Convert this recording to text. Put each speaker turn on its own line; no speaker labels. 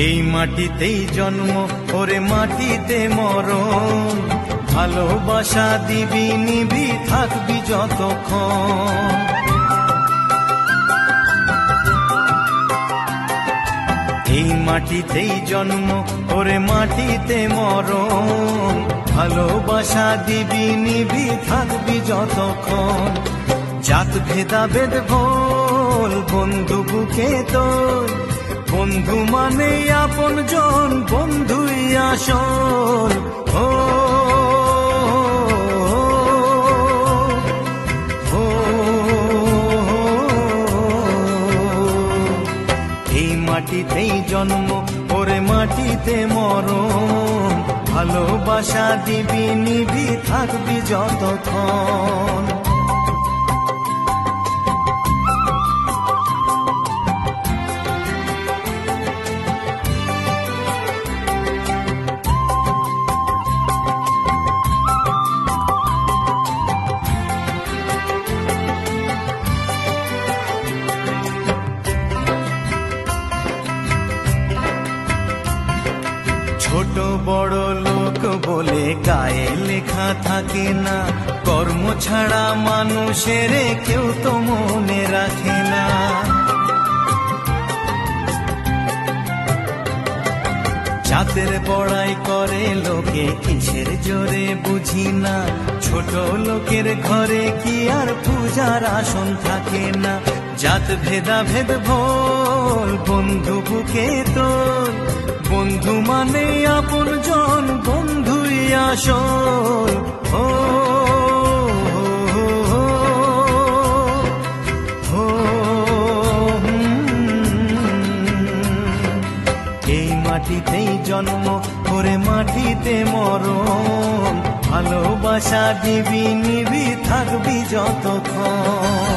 এই মাটিতেই জন্ম, ওরে মাটিতে মরণ, ভালোবাসা দিবি নিবি থাকবি যতক্ষণ। এই মাটিতেই জন্ম, ওরে মাটিতে মরণ, ভালোবাসা দিবি নিবি থাকবি যতক্ষণ। জাত ভেদাভেদ ভোল বন্ধু বুকে তোর, বন্ধু মানে আপন জন, বন্ধুই আসল। ও এই মাটিতেই জন্ম, ওরে মাটিতে মরণ, ভালোবাসা দিবি নিবি থাকবি যতক্ষণ। ছোট বড় লোক বলে গায়ে লেখা থাকে না, কর্ম ছাড়া মানুষের কেউ তো মনে রাখে না। জাতের বড়াই করে লোকে কিসের জোরে বুঝি না, ছোট লোকের ঘরে কি আর পূজার আসন থাকে না। জাত ভেদাভেদ ভোল বন্ধু বুকে তোর, বন্ধু মানে আপন জন, বন্ধুই আসল। ও এই মাটিতেই জন্ম, ওরে মাটিতে মরণ, ভালোবাসা দিবি নিবি থাকবি যতক্ষণ।